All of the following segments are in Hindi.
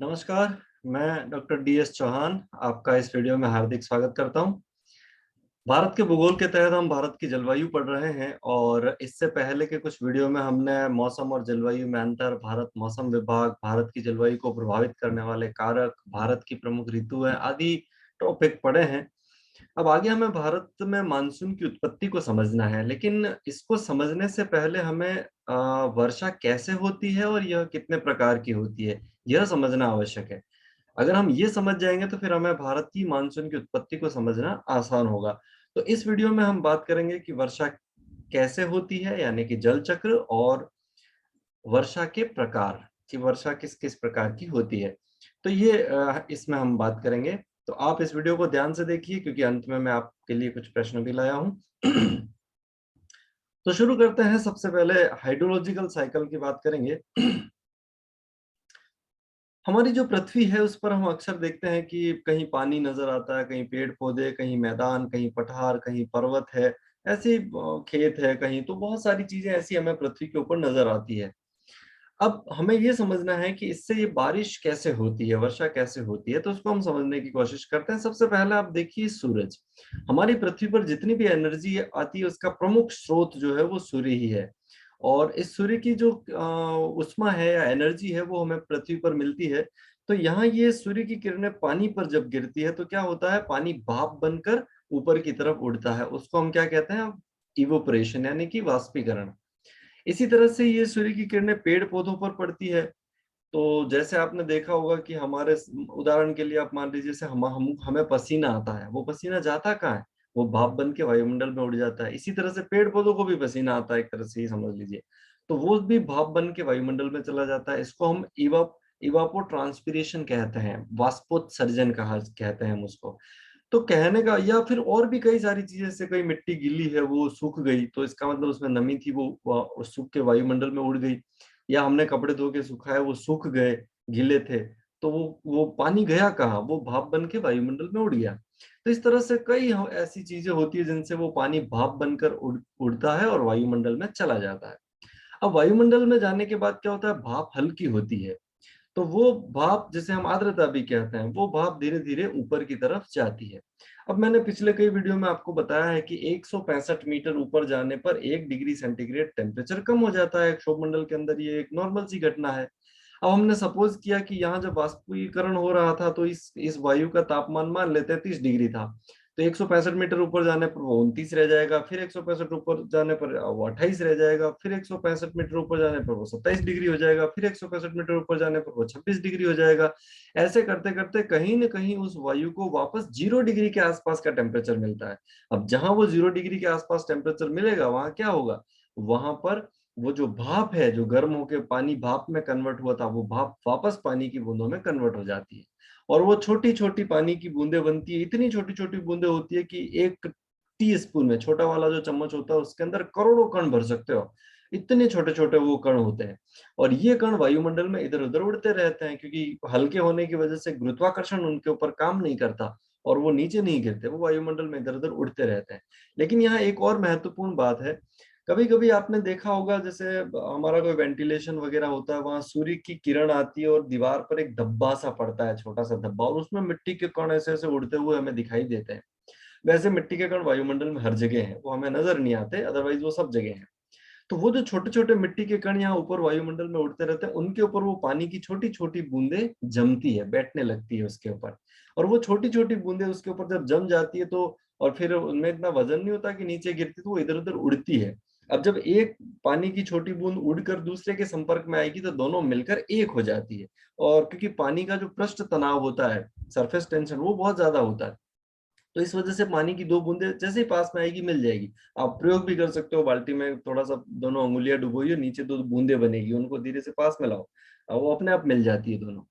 नमस्कार, मैं डॉक्टर DS चौहान आपका इस वीडियो में हार्दिक स्वागत करता हूं। भारत के भूगोल के तहत हम भारत की जलवायु पढ़ रहे हैं और इससे पहले के कुछ वीडियो में हमने मौसम और जलवायु में अंतर, भारत मौसम विभाग, भारत की जलवायु को प्रभावित करने वाले कारक, भारत की प्रमुख ऋतुएं आदि टॉपिक पढ़े हैं। अब आगे हमें भारत में मानसून की उत्पत्ति को समझना है, लेकिन इसको समझने से पहले हमें वर्षा कैसे होती है और यह कितने प्रकार की होती है, यह समझना आवश्यक है। अगर हम ये समझ जाएंगे तो फिर हमें भारत की मानसून की उत्पत्ति को समझना आसान होगा। तो इस वीडियो में हम बात करेंगे कि वर्षा कैसे होती है, यानी कि जल चक्र, और वर्षा के प्रकार, कि वर्षा किस किस प्रकार की होती है। तो ये इसमें हम बात करेंगे। तो आप इस वीडियो को ध्यान से देखिए, क्योंकि अंत में मैं आपके लिए कुछ प्रश्न भी लाया हूं। तो शुरू करते हैं। सबसे पहले हाइड्रोलॉजिकल साइकिल की बात करेंगे। हमारी जो पृथ्वी है उस पर हम अक्सर देखते हैं कि कहीं पानी नजर आता है, कहीं पेड़ पौधे, कहीं मैदान, कहीं पठार, कहीं पर्वत है, ऐसे खेत है कहीं। तो बहुत सारी चीजें ऐसी हमें पृथ्वी के ऊपर नजर आती है। अब हमें ये समझना है कि इससे ये बारिश कैसे होती है, वर्षा कैसे होती है, तो उसको हम समझने की कोशिश करते हैं। सबसे पहले आप देखिए सूरज। हमारी पृथ्वी पर जितनी भी एनर्जी आती है उसका प्रमुख स्रोत जो है वो सूर्य ही है। और इस सूर्य की जो उष्मा है या एनर्जी है वो हमें पृथ्वी पर मिलती है। तो यहाँ ये सूर्य की किरणें पानी पर जब गिरती है तो क्या होता है, पानी भाप बनकर ऊपर की तरफ उड़ता है। उसको हम क्या कहते हैं, इवोपरेशन, यानी कि वाष्पीकरण। इसी तरह से ये सूर्य की किरणें पेड़ पौधों पर पड़ती है। तो जैसे आपने देखा होगा कि हमारे, उदाहरण के लिए आप मान लीजिए, जैसे हम हमें पसीना आता है, वो पसीना जाता कहाँ है, वो भाप बन के वायुमंडल में उड़ जाता है। इसी तरह से पेड़ पौधों को भी पसीना आता है, एक तरह से ही समझ लीजिए। तो वो भी भाप बन के वायुमंडल में चला जाता है। इसको हम इवापो ट्रांसपिरेशन कहते हैं, वाष्पोत्सर्जन कहा कहते हैं हम उसको। तो कहने का, या फिर और भी कई सारी चीजें, जैसे कई मिट्टी गीली है वो सूख गई तो इसका मतलब उसमें नमी थी, वो सूख के वायुमंडल में उड़ गई। या हमने कपड़े धो के सुखाए, वो सूख गए, गीले थे, तो वो पानी गया कहाँ, वो भाप बन के वायुमंडल में उड़ गया। तो इस तरह से कई ऐसी चीजें होती है जिनसे वो पानी भाप बनकर उड़ता है और वायुमंडल में चला जाता है। अब वायुमंडल में जाने के बाद क्या होता है, भाप हल्की होती है। तो वो भाप, जिसे हम आर्द्रता भी कहते हैं, वो भाप धीरे धीरे ऊपर की तरफ जाती है। अब मैंने पिछले कई वीडियो में आपको बताया है कि 165 मीटर ऊपर जाने पर 1 डिग्री सेंटीग्रेड टेम्परेचर कम हो जाता है क्षोभमंडल के अंदर। ये एक नॉर्मल सी घटना है। अब हमने सपोज किया कि यहाँ जब वाष्पीकरण हो रहा था तो इस वायु का तापमान मान लेते हैं 30 डिग्री था। तो 165 मीटर ऊपर जाने पर वो 29 रह जाएगा, फिर 165 ऊपर जाने पर वो 28 रह जाएगा, फिर 165 मीटर ऊपर जाने पर वो 27 डिग्री हो जाएगा, फिर 165 मीटर ऊपर जाने पर वो 26 डिग्री हो जाएगा। ऐसे करते करते कहीं ना कहीं उस वायु को वापस 0 डिग्री के आसपास का टेम्परेचर मिलता है। अब जहां वो 0 डिग्री के आसपास टेम्परेचर मिलेगा वहां क्या होगा, वहां पर वो जो भाप है, जो गर्म होके पानी भाप में कन्वर्ट हुआ था, वो भाप वापस पानी की बूंदों में कन्वर्ट हो जाती है। और वो छोटी छोटी पानी की बूंदें बनती है। इतनी छोटी छोटी बूंदें होती है कि एक टी स्पून में, छोटा वाला जो चम्मच होता है उसके अंदर करोड़ों कण भर सकते हो। इतने छोटे छोटे वो कण होते हैं। और ये कण वायुमंडल में इधर उधर उड़ते रहते हैं, क्योंकि हल्के होने की वजह से गुरुत्वाकर्षण उनके ऊपर काम नहीं करता और वो नीचे नहीं गिरते, वो वायुमंडल में इधर उधर उड़ते रहते हैं। लेकिन यहाँ एक और महत्वपूर्ण बात है। कभी कभी आपने देखा होगा, जैसे हमारा कोई वेंटिलेशन वगैरह होता है, वहां सूर्य की किरण आती है और दीवार पर एक धब्बा सा पड़ता है, छोटा सा धब्बा, और उसमें मिट्टी के कण ऐसे ऐसे उड़ते हुए हमें दिखाई देते हैं। वैसे मिट्टी के कण वायुमंडल में हर जगह हैं, वो हमें नजर नहीं आते, अदरवाइज वो सब जगह हैं। तो वो जो छोटे छोटे मिट्टी के कण यहाँ ऊपर वायुमंडल में उड़ते रहते हैं, उनके ऊपर वो पानी की छोटी छोटी बूंदें जमती है, बैठने लगती है उसके ऊपर। और वो छोटी छोटी बूंदें उसके ऊपर जब जम जाती है तो, और फिर उनमें इतना वजन नहीं होता कि नीचे गिरती, तो वो इधर उधर उड़ती है। अब जब एक पानी की छोटी बूंद उड़कर दूसरे के संपर्क में आएगी तो दोनों मिलकर एक हो जाती है। और क्योंकि पानी का जो पृष्ठ तनाव होता है, सरफेस टेंशन, वो बहुत ज्यादा होता है, तो इस वजह से पानी की दो बूंदें जैसे ही पास में आएगी मिल जाएगी। आप प्रयोग भी कर सकते हो, बाल्टी में थोड़ा सा दोनों उंगलियां डुबोइए, नीचे दो बूंदें बनेगी, उनको धीरे से पास में लाओ, वो अपने आप मिल जाती है दोनों।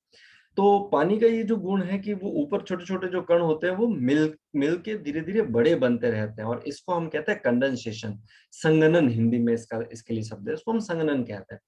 तो पानी का ये जो गुण है कि वो ऊपर छोटे छोटे जो कण होते हैं वो मिल मिल के धीरे धीरे बड़े बनते रहते हैं, और इसको हम कहते हैं कंडेंसेशन, संघनन हिंदी में इसका, इसके लिए शब्द है, उसको हम संघनन कहते हैं।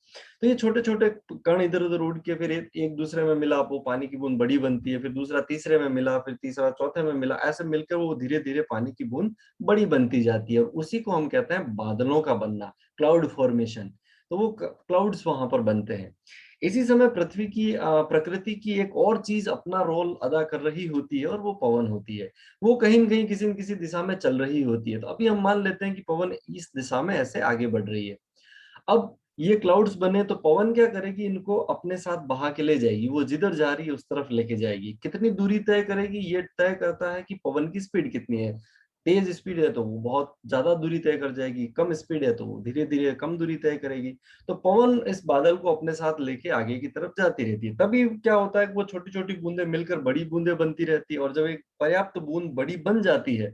तो ये छोटे छोटे कण इधर उधर उड़ के फिर एक दूसरे में मिला, वो पानी की बूंद बड़ी बनती है, फिर दूसरा तीसरे में मिला, फिर तीसरा चौथे में मिला, ऐसे मिलकर वो धीरे धीरे पानी की बूंद बड़ी बनती जाती है, और उसी को हम कहते हैं बादलों का बनना, क्लाउड फॉर्मेशन। तो वो क्लाउड्स वहां पर बनते हैं। इसी समय पृथ्वी की प्रकृति की एक और चीज अपना रोल अदा कर रही होती है और वो पवन होती है। वो कहीं न कहीं किसी न किसी दिशा में चल रही होती है। तो अभी हम मान लेते हैं कि पवन इस दिशा में ऐसे आगे बढ़ रही है। अब ये क्लाउड्स बने तो पवन क्या करेगी, इनको अपने साथ बहा के ले जाएगी। वो जिधर जा रही है उस तरफ लेके जाएगी। कितनी दूरी तय करेगी ये तय करता है कि पवन की स्पीड कितनी है। तेज स्पीड है तो वो बहुत ज्यादा दूरी तय कर जाएगी, कम स्पीड है तो वो धीरे धीरे कम दूरी तय करेगी। तो पवन इस बादल को अपने साथ लेके आगे की तरफ जाती रहती है। तभी क्या होता है कि वो छोटी छोटी बूंदें मिलकर बड़ी बूंदें बनती रहती है, और जब एक पर्याप्त बूंद बड़ी बन जाती है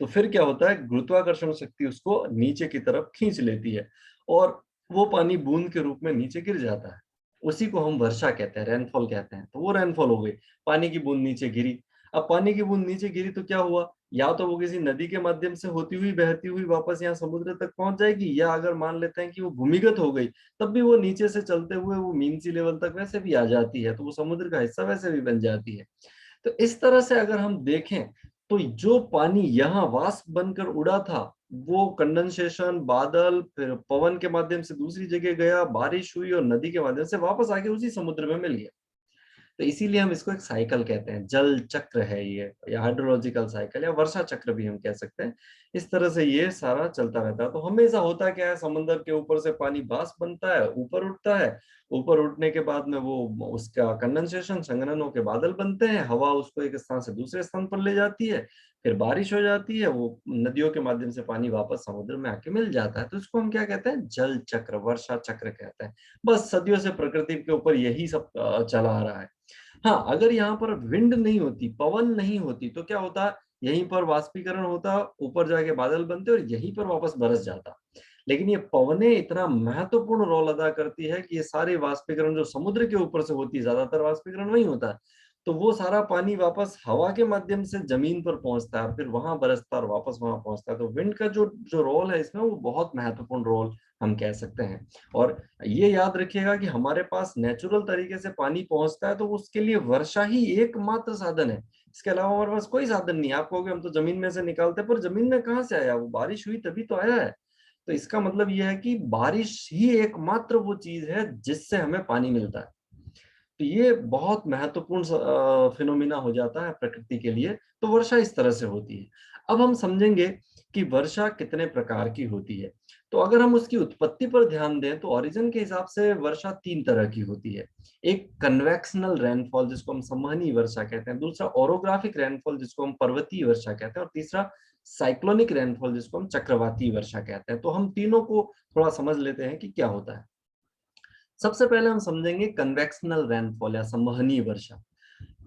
तो फिर क्या होता है, गुरुत्वाकर्षण शक्ति उसको नीचे की तरफ खींच लेती है और वो पानी बूंद के रूप में नीचे गिर जाता है। उसी को हम वर्षा कहते हैं, रेनफॉल कहते हैं। तो वो रेनफॉल हो गई, पानी की बूंद नीचे गिरी। अब पानी की बूंद नीचे गिरी तो क्या हुआ, या तो वो किसी नदी के माध्यम से होती हुई बहती हुई वापस यहाँ समुद्र तक पहुंच जाएगी, या अगर मान लेते हैं कि वो भूमिगत हो गई, तब भी वो नीचे से चलते हुए वो मीन सी लेवल तक वैसे भी आ जाती है, तो वो समुद्र का हिस्सा वैसे भी बन जाती है। तो इस तरह से अगर हम देखें तो जो पानी यहाँ वाष्प बनकर उड़ा था, वो कंडेंसेशन, बादल, फिर पवन के माध्यम से दूसरी जगह गया, बारिश हुई और नदी के माध्यम से वापस आके उसी समुद्र में मिल गया। तो इसीलिए हम इसको एक साइकिल कहते हैं, जल चक्र है ये, या हाइड्रोलॉजिकल साइकिल या वर्षा चक्र भी हम कह सकते हैं। इस तरह से ये सारा चलता रहता है। तो हमेशा होता क्या है, समंदर के ऊपर से पानी वाष्प बनता है, ऊपर उठता है। ऊपर उठने के बाद में वो उसका कंडेंसेशन, संघनन होकर बादल बनते हैं, हवा उसको एक स्थान से दूसरे स्थान पर ले जाती है, फिर बारिश हो जाती है, वो नदियों के माध्यम से पानी वापस समुद्र में आके मिल जाता है। तो इसको हम क्या कहते हैं, जल चक्र, वर्षा चक्र कहते हैं। बस सदियों से प्रकृति के ऊपर यही सब चला आ रहा है। हाँ, अगर यहाँ पर विंड नहीं होती, पवन नहीं होती, तो क्या होता, यहीं पर वाष्पीकरण होता, ऊपर जाके बादल बनते और यहीं पर वापस बरस जाता। लेकिन ये पवने इतना महत्वपूर्ण रोल अदा करती है कि ये सारे वाष्पीकरण जो समुद्र के ऊपर से होती है, ज्यादातर वाष्पीकरण वही होता है, तो वो सारा पानी वापस हवा के माध्यम से जमीन पर पहुंचता है, फिर वहां बरसता है और वापस वहां पहुंचता है। तो विंड का जो जो रोल है इसमें, वो बहुत महत्वपूर्ण रोल हम कह सकते हैं। और ये याद रखिएगा कि हमारे पास नेचुरल तरीके से पानी पहुंचता है, तो उसके लिए वर्षा ही एकमात्र साधन है। इसके अलावा हमारे पास कोई साधन नहीं है। आप कहोगे हम तो जमीन में से निकालते हैं, पर जमीन में कहाँ से आया, वो बारिश हुई तभी तो आया है। तो इसका मतलब यह है कि बारिश ही एकमात्र वो चीज है जिससे हमें पानी मिलता है। तो ये बहुत महत्वपूर्ण फिनोमिना हो जाता है प्रकृति के लिए। तो वर्षा इस तरह से होती है। अब हम समझेंगे कि वर्षा कितने प्रकार की होती है। तो अगर हम उसकी उत्पत्ति पर ध्यान दें तो ओरिजिन के हिसाब से वर्षा तीन तरह की होती है। एक कन्वेक्शनल रेनफॉल जिसको हम संवहनीय वर्षा कहते हैं, दूसरा ओरोग्राफिक रेनफॉल जिसको हम पर्वतीय वर्षा कहते हैं, और तीसरा साइक्लोनिक रेनफॉल जिसको हम चक्रवाती वर्षा कहते हैं। तो हम तीनों को थोड़ा समझ लेते हैं कि क्या होता है। सबसे पहले हम समझेंगे कन्वेक्शनल रेनफॉल या संवहनीय वर्षा।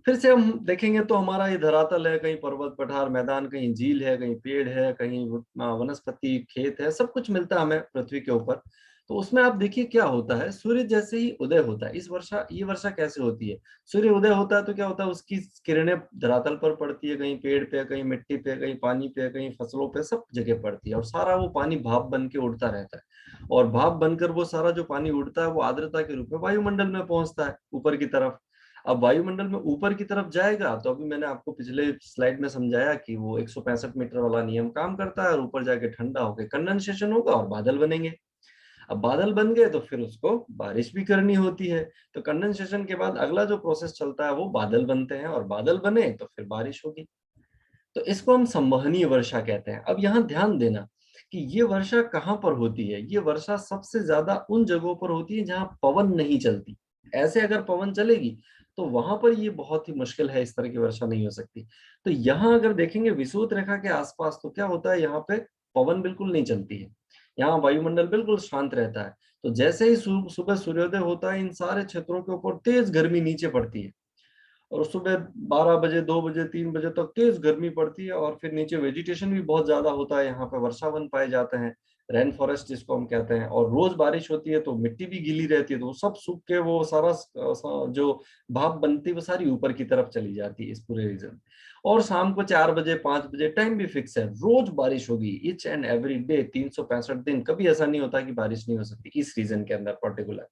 फिर से हम देखेंगे तो हमारा ये धरातल है, कहीं पर्वत पठार मैदान, कहीं झील है, कहीं पेड़ है, कहीं वनस्पति खेत है, सब कुछ मिलता है हमें पृथ्वी के ऊपर। तो उसमें आप देखिए क्या होता है, सूर्य जैसे ही उदय होता है, ये वर्षा कैसे होती है, सूर्य उदय होता है तो क्या होता है, उसकी किरणें धरातल पर पड़ती है, कहीं पेड़ पे, कहीं मिट्टी पे, कहीं पानी पे, कहीं फसलों पे, सब जगह पड़ती है, और सारा वो पानी भाप बन के उड़ता रहता है। और भाप बनकर वो सारा जो पानी उड़ता है वो आर्द्रता के रूप में वायुमंडल में पहुंचता है ऊपर की तरफ। अब वायुमंडल में ऊपर की तरफ जाएगा तो अभी मैंने आपको पिछले स्लाइड में समझाया कि वो 165 मीटर वाला नियम काम करता है, और ऊपर जाके ठंडा होकर कंडेंसेशन होगा और बादल बनेंगे। अब बादल बन गए तो फिर उसको बारिश भी करनी होती है। तो कंडेंसेशन के बाद अगला जो प्रोसेस चलता है वो बादल बनते हैं, और बादल बने तो फिर बारिश होगी। तो इसको हम संवहनीय वर्षा कहते हैं। अब यहाँ ध्यान देना कि ये वर्षा कहाँ पर होती है। ये वर्षा सबसे ज्यादा उन जगहों पर होती है जहाँ पवन नहीं चलती। ऐसे अगर पवन चलेगी तो वहां पर ये बहुत ही मुश्किल है, इस तरह की वर्षा नहीं हो सकती। तो यहाँ अगर देखेंगे विषुवत रेखा के आसपास, तो क्या होता है, यहाँ पे पवन बिल्कुल नहीं चलती है, यहाँ वायुमंडल बिल्कुल शांत रहता है। तो जैसे ही सुबह सूर्योदय होता है, इन सारे क्षेत्रों के ऊपर तेज गर्मी नीचे पड़ती है, और सुबह 12 बजे, 2 बजे, 3 बजे तक तेज गर्मी पड़ती है, और फिर नीचे वेजिटेशन भी बहुत ज्यादा होता है, यहाँ पे वर्षावन पाए जाते हैं, रेन फॉरेस्ट जिसको हम कहते हैं। और रोज बारिश होती है तो मिट्टी भी गीली रहती है, तो वो सब सूख के वो सारा जो भाप बनती है वो सारी ऊपर की तरफ चली जाती है इस पूरे रीजन में। और शाम को 4 बजे, 5 बजे, टाइम भी फिक्स है, रोज बारिश होगी, ईच एंड एवरी डे, 365 दिन, कभी ऐसा नहीं होता कि बारिश नहीं हो सकती इस रीजन के अंदर पर्टिकुलर।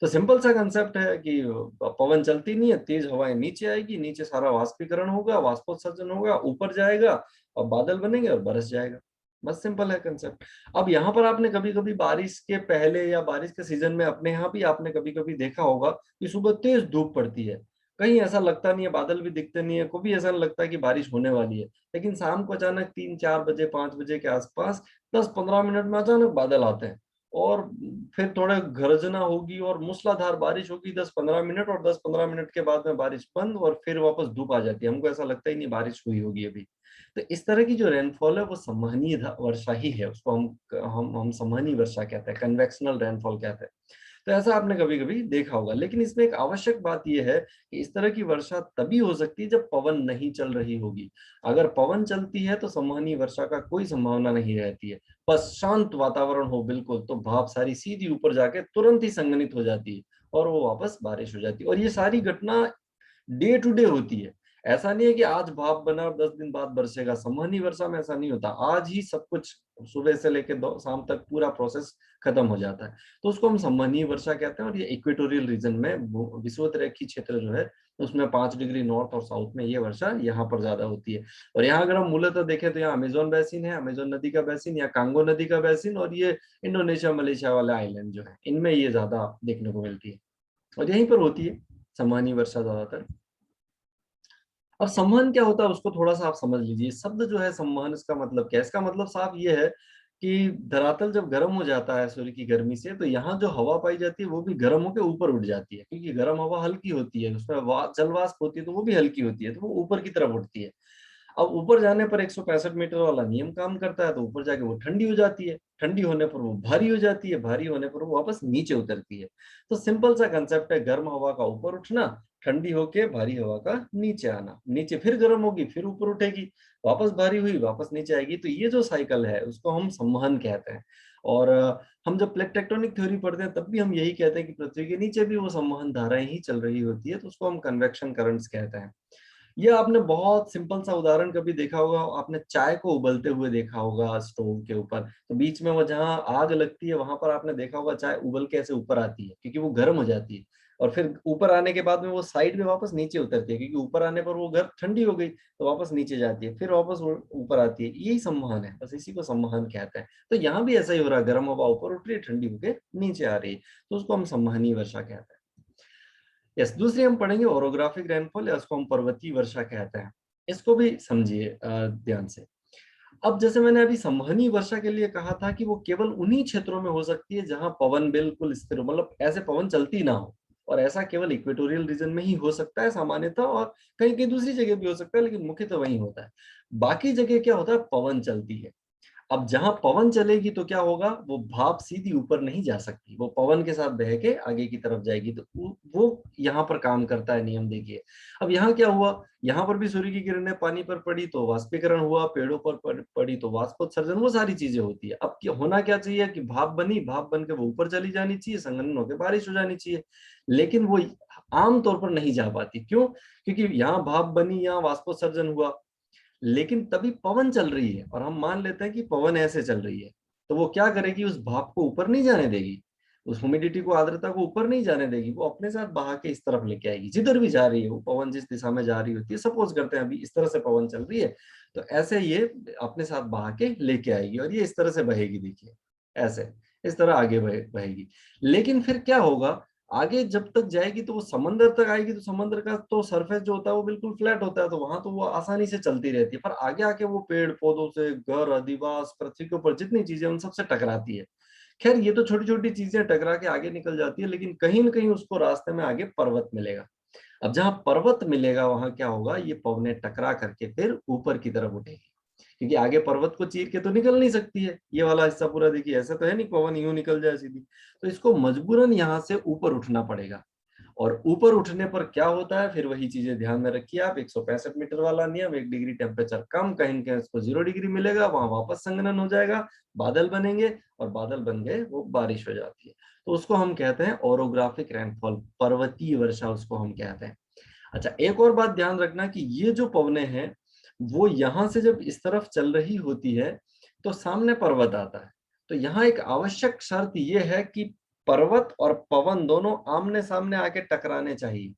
तो सिंपल सा कंसेप्ट है कि पवन चलती नहीं है, तेज हवाएं नीचे आएगी, नीचे सारा वाष्पीकरण होगा, वाष्पोत्सर्जन होगा, ऊपर जाएगा और बादल बनेंगे और बरस जाएगा। बस सिंपल है कंसेप्ट। अब यहाँ पर आपने कभी कभी बारिश के पहले या बारिश के सीजन में अपने यहाँ भी आपने कभी कभी देखा होगा कि सुबह तेज धूप पड़ती है, कहीं ऐसा लगता नहीं है, बादल भी दिखते नहीं है, कभी ऐसा नहीं लगता कि बारिश होने वाली है, लेकिन शाम को अचानक 3-4 बजे 5 बजे के आसपास 10-15 मिनट में अचानक बादल आते हैं, और फिर थोड़ा गर्जना होगी और मूसलाधार बारिश होगी 10-15 मिनट, और 10-15 मिनट के बाद में बारिश बंद और फिर वापस धूप आ जाती है, हमको ऐसा लगता ही नहीं बारिश हुई होगी अभी। तो इस तरह की जो रेनफॉल है वो संवहनीय वर्षा ही है, उसको हम संवहनीय वर्षा कहते हैं, कन्वेक्शनल रेनफॉल कहते हैं। तो ऐसा आपने कभी कभी देखा होगा, लेकिन इसमें एक आवश्यक बात यह है कि इस तरह की वर्षा तभी हो सकती है जब पवन नहीं चल रही होगी। अगर पवन चलती है तो संवहनीय वर्षा का कोई संभावना नहीं रहती है। बस शांत वातावरण हो बिल्कुल, तो भाप सारी सीधी ऊपर जाके तुरंत ही संघनित हो जाती है और वो वापस बारिश हो जाती है। और ये सारी घटना डे टू डे होती है। ऐसा नहीं है कि आज भाप बना और 10 दिन बाद बरसेगा, संवहनीय वर्षा में ऐसा नहीं होता, आज ही सब कुछ सुबह से लेकर शाम तक पूरा प्रोसेस खत्म हो जाता है। तो उसको हम संवहनीय वर्षा कहते हैं। और ये इक्वेटोरियल रीजन में विषुवत-रेखीय क्षेत्र जो है उसमें 5 डिग्री नॉर्थ और साउथ में ये वर्षा यहाँ पर ज्यादा होती है। और यहाँ अगर हम मूलतः देखें तो यहाँ अमेजोन बैसिन है, अमेजोन नदी का बैसिन या कांगो नदी का बैसिन, और ये इंडोनेशिया मलेशिया वाले आइलैंड जो है इनमें ये ज्यादा देखने को मिलती है और यहीं पर होती है संवहनीय वर्षा ज्यादातर। अब संवहन क्या होता है उसको थोड़ा सा आप समझ लीजिए। शब्द जो है संवहन, इसका मतलब क्या है? इसका मतलब साफ ये है कि धरातल जब गर्म हो जाता है सूर्य की गर्मी से, तो यहाँ जो हवा पाई जाती है वो भी गर्म होकर ऊपर उठ जाती है, क्योंकि गर्म हवा हल्की होती है, उसमें जल वाष्प होती है तो वो भी हल्की होती है, तो वो ऊपर की तरफ उठती है। अब ऊपर जाने पर 165 मीटर वाला नियम काम करता है, तो ऊपर जाके वो ठंडी हो जाती है, ठंडी होने पर वो भारी हो जाती है, भारी होने पर वो वापस नीचे उतरती है। तो सिंपल सा कंसेप्ट है, गर्म हवा का ऊपर उठना, ठंडी होके भारी हवा का नीचे आना, नीचे फिर गर्म होगी फिर ऊपर उठेगी, वापस भारी हुई वापस नीचे आएगी। तो ये जो साइकिल है उसको हम संवहन कहते हैं। और हम जब प्लेट टेक्टोनिक थ्योरी पढ़ते हैं तब भी हम यही कहते हैं कि पृथ्वी के नीचे भी वो संवहन धाराएं ही चल रही होती है, तो उसको हम कन्वेक्शन करंट्स कहते हैं। ये आपने बहुत सिंपल सा उदाहरण कभी देखा होगा, आपने चाय को उबलते हुए देखा होगा स्टोव के ऊपर, तो बीच में वो जहाँ आग लगती है वहां पर आपने देखा होगा चाय उबल के ऐसे ऊपर आती है क्योंकि वो गर्म हो जाती है, और फिर ऊपर आने के बाद में वो साइड में वापस नीचे उतरती है, क्योंकि ऊपर आने पर वो गर्म ठंडी हो गई तो वापस नीचे जाती है, फिर वापस वो ऊपर आती है। यही संवहन है, बस इसी को संवहन कहते हैं। तो यहाँ भी ऐसा ही हो रहा है, गर्म हवा ऊपर उठ रही है, ठंडी होकर नीचे आ रही है, तो उसको हम संवहनीय वर्षा कहते हैं। यस, दूसरी हम पढ़ेंगे ओरोग्राफिक रेनफॉल, या उसको हम पर्वतीय वर्षा कहते हैं। इसको भी समझिए ध्यान से। अब जैसे मैंने अभी संवहनीय वर्षा के लिए कहा था कि वो केवल उन्हीं क्षेत्रों में हो सकती है जहां पवन बिल्कुल स्थिर हो, मतलब ऐसे पवन चलती ना हो, और ऐसा केवल इक्वेटोरियल रीजन में ही हो सकता है सामान्यतः, और कहीं कहीं दूसरी जगह भी हो सकता है, लेकिन मुख्यतः वही होता है। बाकी जगह क्या होता है, पवन चलती है। अब जहां पवन चलेगी तो क्या होगा, वो भाप सीधी ऊपर नहीं जा सकती, वो पवन के साथ बह के आगे की तरफ जाएगी, तो वो यहाँ पर काम करता है नियम। देखिए अब यहाँ क्या हुआ, यहाँ पर भी सूर्य की किरणें पानी पर पड़ी तो वाष्पीकरण हुआ, पेड़ों पर पड़ी तो वाष्पोत्सर्जन, वो सारी चीजें होती है। अब होना क्या चाहिए कि भाप बनी, भाप बन के वो ऊपर चली जानी चाहिए, संघनन होकर बारिश हो जानी चाहिए, लेकिन वो आमतौर पर नहीं जा पाती। क्यों? क्योंकि यहाँ भाप बनी, यहाँ वाष्पोत्सर्जन हुआ, लेकिन तभी पवन चल रही है, और हम मान लेते हैं कि पवन ऐसे चल रही है, तो वो क्या करेगी, उस भाप को ऊपर नहीं जाने देगी, उस ह्यूमिडिटी को, आर्द्रता को ऊपर नहीं जाने देगी, वो अपने साथ बहा के इस तरफ लेके आएगी जिधर भी जा रही है वो पवन, जिस दिशा में जा रही होती है। सपोज करते हैं अभी इस तरह से पवन चल रही है, तो ऐसे ये अपने साथ बहा के लेके आएगी और ये इस तरह से बहेगी, देखिए ऐसे इस तरह आगे बहेगी। लेकिन फिर क्या होगा, आगे जब तक जाएगी तो वो समंदर तक आएगी, तो समंदर का तो सरफेस जो होता है वो बिल्कुल फ्लैट होता है, तो वहां तो वो आसानी से चलती रहती है, पर आगे आके वो पेड़ पौधों से, घर, अधिवास, पृथ्वी के ऊपर जितनी चीजें उन सबसे टकराती है। खैर ये तो छोटी छोटी चीजें टकरा के आगे निकल जाती है, लेकिन कहीं ना कहीं उसको रास्ते में आगे पर्वत मिलेगा। अब जहां पर्वत मिलेगा वहां क्या होगा, ये पवने टकरा करके फिर ऊपर की तरफ उठेगी, क्योंकि आगे पर्वत को चीर के तो निकल नहीं सकती है। ये वाला हिस्सा पूरा देखिए, ऐसा तो है नहीं पवन यूं निकल जाए सीधी, तो इसको मजबूरन यहाँ से ऊपर उठना पड़ेगा। और ऊपर उठने पर क्या होता है, फिर वही चीजें ध्यान में रखिए आप, 165 मीटर वाला नियम, 1 डिग्री टेम्परेचर कम, कहीं कहीं उसको 0 डिग्री मिलेगा, वहां वापस संघनन हो जाएगा, बादल बनेंगे, और बादल बन गए वो बारिश हो जाती है। तो उसको हम कहते हैं ओरोग्राफिक रेनफॉल, पर्वतीय वर्षा उसको हम कहते हैं। अच्छा, एक और बात ध्यान रखना कि ये जो पवने हैं वो यहां से जब इस तरफ चल रही होती है तो सामने पर्वत आता है, तो यहाँ एक आवश्यक शर्त ये है कि पर्वत और पवन दोनों आमने सामने आके टकराने चाहिए।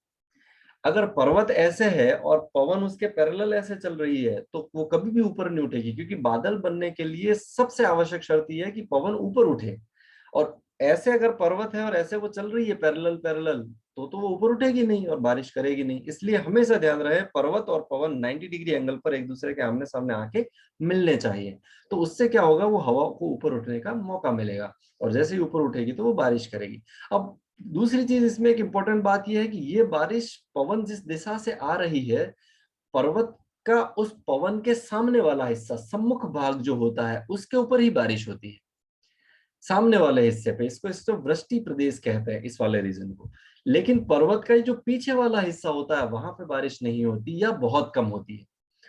अगर पर्वत ऐसे है और पवन उसके पैरेलल ऐसे चल रही है तो वो कभी भी ऊपर नहीं उठेगी, क्योंकि बादल बनने के लिए सबसे आवश्यक शर्त यह है कि पवन ऊपर उठे। और ऐसे अगर पर्वत है और ऐसे वो चल रही है पैरेलल पैरेलल, तो वो ऊपर उठेगी नहीं और बारिश करेगी नहीं। इसलिए हमेशा ध्यान रहे पर्वत और पवन 90 डिग्री एंगल पर एक दूसरे के आमने सामने आके मिलने चाहिए। तो उससे क्या होगा, वो हवा को ऊपर उठने का मौका मिलेगा, और जैसे ही ऊपर उठेगी तो वो बारिश करेगी। अब दूसरी चीज इसमें एक इंपॉर्टेंट बात यह है कि ये बारिश पवन जिस दिशा से आ रही है, पर्वत का उस पवन के सामने वाला हिस्सा, सम्मुख भाग जो होता है, उसके ऊपर ही बारिश होती है, सामने वाले हिस्से पे। इसको वृष्टि प्रदेश कहते हैं इस वाले रीजन को। लेकिन पर्वत का जो पीछे वाला हिस्सा होता है वहां पे बारिश नहीं होती या बहुत कम होती है।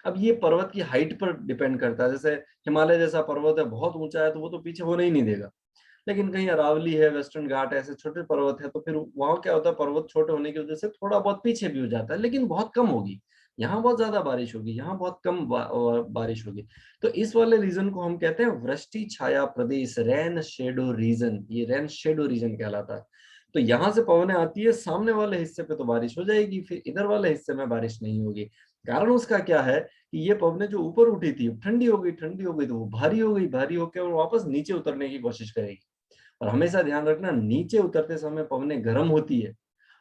अब ये पर्वत की हाइट पर डिपेंड करता है। जैसे हिमालय जैसा पर्वत है, बहुत ऊंचा है, तो वो तो पीछे होने ही नहीं देगा। लेकिन कहीं अरावली है, वेस्टर्न घाट है, ऐसे छोटे पर्वत है, तो फिर वहां क्या होता है, पर्वत छोटे होने की वजह से थोड़ा बहुत पीछे भी हो जाता है, लेकिन बहुत कम होगी। यहाँ बहुत ज्यादा बारिश होगी, यहाँ बहुत कम बारिश होगी। तो इस वाले रीजन को हम कहते हैं वृष्टि छाया प्रदेश, रेन शेडो रीजन। ये रेन शेडो रीजन कहलाता है। तो यहाँ से पवनें आती है, सामने वाले हिस्से पे तो बारिश हो जाएगी, फिर इधर वाले हिस्से में बारिश नहीं होगी। कारण उसका क्या है कि ये पवनें जो ऊपर उठी थी, ठंडी हो गई, ठंडी हो गई तो वो भारी हो गई, भारी होकर वो वापस नीचे उतरने की कोशिश करेगी। और हमेशा ध्यान रखना, नीचे उतरते समय पवनें गर्म होती है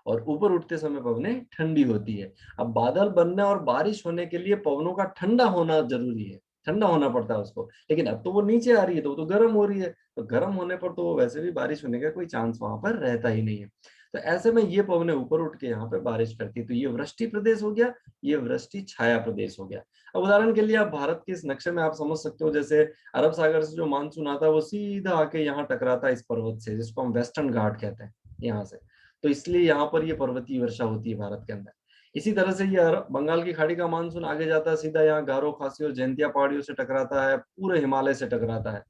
और ऊपर उठते समय पवनें ठंडी होती है। अब बादल बनने और बारिश होने के लिए पवनों का ठंडा होना जरूरी है, ठंडा होना पड़ता है उसको। लेकिन अब तो वो नीचे आ रही है तो वो तो गर्म हो रही है, तो गर्म होने पर तो वो वैसे भी बारिश होने का कोई चांस वहां पर रहता ही नहीं है। तो ऐसे में ये पवनें ऊपर उठ के यहाँ पे बारिश करती है। तो ये वृष्टि प्रदेश हो गया, ये वृष्टि छाया प्रदेश हो गया। अब उदाहरण के लिए आप भारत के इस नक्शे में आप समझ सकते हो, जैसे अरब सागर से जो मानसून आता है वो सीधा आके यहाँ टकराता है इस पर्वत से, जिसको हम वेस्टर्न घाट कहते हैं, यहाँ से। तो इसलिए यहाँ पर ये पर्वतीय वर्षा होती है भारत के अंदर। इसी तरह से ये बंगाल की खाड़ी का मानसून आगे जाता है, सीधा यहाँ गारो खासी और जयंतिया पहाड़ियों से टकराता है, पूरे हिमालय से टकराता है।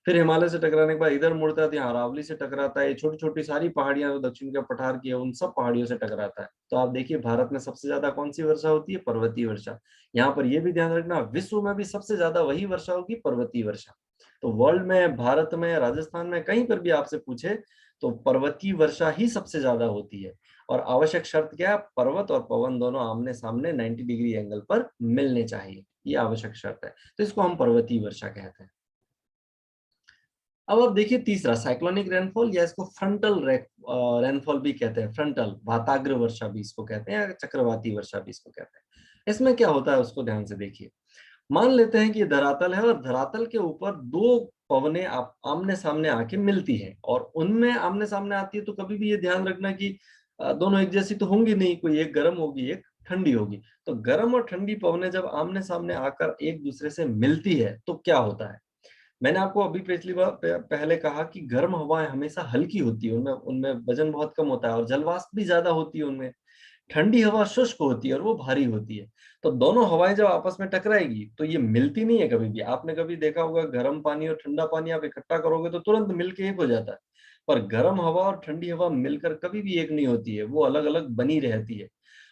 फिर हिमालय से टकराने के बाद इधर मुड़ता है तो यहाँ अरावली से टकराता है। छोटी छोटी सारी पहाड़ियां जो दक्षिण के पठार की है, उन सब पहाड़ियों से टकराता है। तो आप देखिए भारत में सबसे ज्यादा कौन सी वर्षा होती है, पर्वतीय वर्षा। यहाँ पर यह भी ध्यान रखना, विश्व में भी सबसे ज्यादा वही वर्षा होगी, पर्वतीय वर्षा। तो वर्ल्ड में, भारत में, राजस्थान में, कहीं पर भी आपसे पूछे तो पर्वतीय वर्षा ही सबसे ज्यादा होती है। और आवश्यक शर्त क्या है, पर्वत और पवन दोनों आमने सामने 90 डिग्री एंगल पर मिलने चाहिए, ये आवश्यक शर्त है। तो इसको हम पर्वतीय वर्षा कहते हैं। अब आप देखिए तीसरा, साइक्लोनिक रेनफॉल, या इसको फ्रंटल रेनफॉल भी कहते हैं। फ्रंटल वाताग्र वर्षा भी इसको कहते हैं, या चक्रवाती वर्षा भी इसको कहते हैं। इसमें क्या होता है उसको ध्यान से देखिए। मान लेते हैं कि ये धरातल है और धरातल के ऊपर दो पवनें आप आमने सामने आके मिलती है, और उनमें आमने सामने आती है तो कभी भी ये ध्यान रखना कि दोनों एक जैसी तो होंगी नहीं, कोई एक गर्म होगी एक ठंडी होगी। तो गर्म और ठंडी पवनें जब आमने सामने आकर एक दूसरे से मिलती है तो क्या होता है। मैंने आपको अभी पिछली बार पहले कहा कि गर्म हवाएं हमेशा हल्की होती है, उनमें उनमें वजन बहुत कम होता है और जलवाष्प भी ज्यादा होती है उनमें। ठंडी हवा शुष्क होती है और वो भारी होती है। तो दोनों हवाएं जब आपस में टकराएगी तो ये मिलती नहीं है कभी भी। आपने कभी देखा होगा गर्म पानी और ठंडा पानी आप इकट्ठा करोगे तो तुरंत मिलके एक हो जाता है। पर गर्म हवा और ठंडी हवा मिलकर कभी भी एक नहीं होती है, वो अलग अलग बनी रहती है।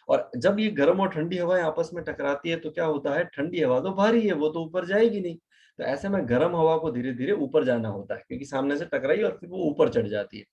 और जब ये गर्म और ठंडी हवाएं आपस में टकराती है तो क्या होता है, ठंडी हवा तो भारी है, वो तो ऊपर जाएगी नहीं। तो ऐसे में गर्म हवा को धीरे धीरे ऊपर जाना होता है, क्योंकि सामने से टकराई और फिर वो ऊपर चढ़ जाती है।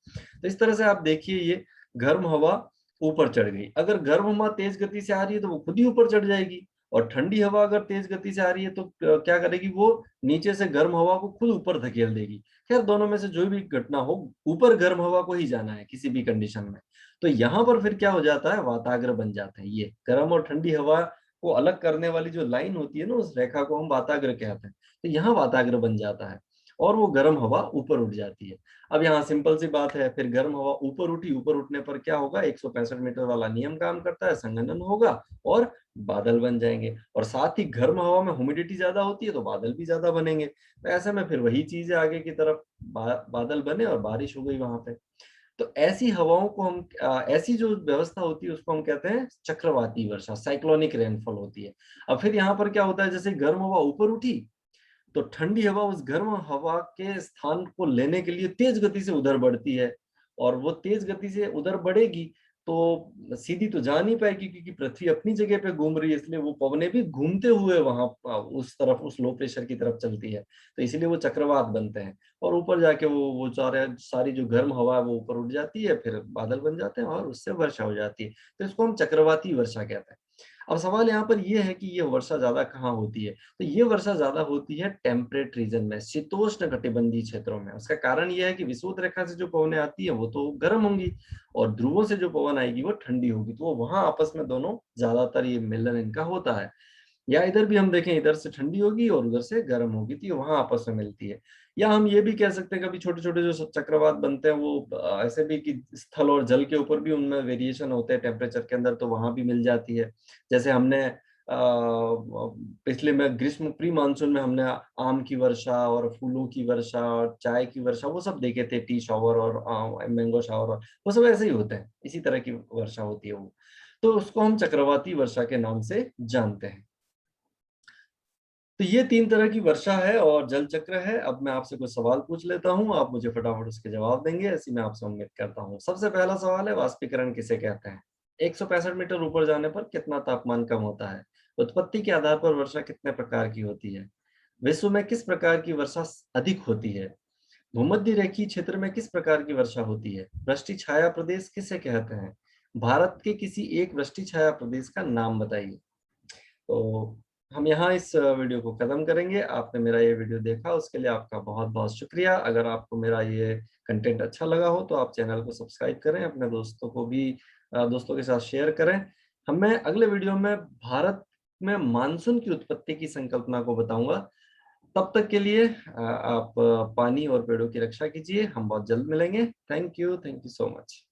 तो इस तरह से आप देखिए, ये गर्म हवा ऊपर चढ़ गई। अगर गर्म हवा तेज गति से आ रही है तो वो खुद ही ऊपर चढ़ जाएगी, और ठंडी हवा अगर तेज गति से आ रही है तो क्या करेगी, वो नीचे से गर्म हवा को खुद ऊपर धकेल देगी। खैर दोनों में से जो भी घटना हो, ऊपर गर्म हवा को ही जाना है किसी भी कंडीशन में। तो यहाँ पर फिर क्या हो जाता है, वाताग्र बन जाते हैं। ये गर्म और ठंडी हवा को अलग करने वाली जो लाइन होती है ना, उस रेखा को हम वाताग्र कहते हैं। तो यहाँ वाताग्र बन जाता है और वो गर्म हवा ऊपर उठ जाती है। अब यहाँ सिंपल सी बात है, फिर गर्म हवा ऊपर उठी, ऊपर उठने पर क्या होगा, 165 मीटर वाला नियम काम करता है, संघनन होगा और बादल बन जाएंगे। और साथ ही गर्म हवा में ह्यूमिडिटी ज्यादा होती है तो बादल भी ज्यादा बनेंगे। तो ऐसे में फिर वही चीज है, आगे की तरफ बादल बने और बारिश हो गई वहां पे। तो ऐसी हवाओं को हम ऐसी जो व्यवस्था होती है उसको हम कहते हैं चक्रवाती वर्षा, साइक्लोनिक रेनफॉल होती है। अब फिर यहाँ पर क्या होता है, जैसे गर्म हवा ऊपर उठी तो ठंडी हवा उस गर्म हवा के स्थान को लेने के लिए तेज गति से उधर बढ़ती है, और वो तेज गति से उधर बढ़ेगी तो सीधी तो जा नहीं पाएगी क्योंकि पृथ्वी अपनी जगह पे घूम रही है, इसलिए वो पवनें भी घूमते हुए वहां उस तरफ, उस लो प्रेशर की तरफ चलती है, तो इसीलिए वो चक्रवात बनते हैं। और ऊपर जाके वो सारी जो गर्म हवा है वो ऊपर उठ जाती है, फिर बादल बन जाते हैं और उससे वर्षा हो जाती है। तो इसको हम चक्रवाती वर्षा कहते हैं। अब सवाल यहाँ पर ये है कि ये वर्षा ज्यादा कहाँ होती है? तो ये वर्षा ज्यादा होती है टेम्परेट रीजन में, शीतोष्ण कटिबंधीय क्षेत्रों में। उसका कारण ये है कि विषुवत रेखा से जो पवनें आती है वो तो गर्म होंगी, और ध्रुवों से जो पवन आएगी वो ठंडी होगी, तो वो वहां आपस में दोनों ज्यादातर ये मिलन इनका होता है। या इधर भी हम देखें, इधर से ठंडी होगी और उधर से गर्म होगी, तो ये वहां आपस में मिलती है। या हम ये भी कह सकते हैं, कभी छोटे छोटे जो चक्रवात बनते हैं वो ऐसे भी कि स्थल और जल के ऊपर भी उनमें वेरिएशन होते हैं टेम्परेचर के अंदर, तो वहां भी मिल जाती है। जैसे हमने पिछले में ग्रीष्म प्री मानसून में हमने आम की वर्षा और फूलों की वर्षा और चाय की वर्षा वो सब देखे थे, टी शावर और मैंगो शावर, वो सब ऐसे ही होते हैं, इसी तरह की वर्षा होती है वो। तो उसको हम चक्रवाती वर्षा के नाम से जानते हैं। तो ये तीन तरह की वर्षा है और जल चक्र है। अब मैं आपसे कुछ सवाल पूछ लेता हूँ, आप मुझे फटाफट उसके जवाब देंगे, ऐसी मैं आपसे उम्मीद करता हूँ। सबसे पहला सवाल है, वाष्पीकरण किसे कहते हैं? 165 मीटर ऊपर जाने पर कितना तापमान कम होता है? उत्पत्ति के आधार पर वर्षा कितने प्रकार की होती है? विश्व में किस प्रकार की वर्षा अधिक होती है? भूमध्य रेखीय क्षेत्र में किस प्रकार की वर्षा होती है? वृष्टि छाया प्रदेश किसे कहते हैं? भारत के किसी एक वृष्टि छाया प्रदेश का नाम बताइए। तो हम यहाँ इस वीडियो को खत्म करेंगे। आपने मेरा ये वीडियो देखा उसके लिए आपका बहुत बहुत शुक्रिया। अगर आपको मेरा ये कंटेंट अच्छा लगा हो तो आप चैनल को सब्सक्राइब करें, अपने दोस्तों को भी दोस्तों के साथ शेयर करें। मैं अगले वीडियो में भारत में मानसून की उत्पत्ति की संकल्पना को बताऊंगा। तब तक के लिए आप पानी और पेड़ों की रक्षा कीजिए। हम बहुत जल्द मिलेंगे। Thank you so much.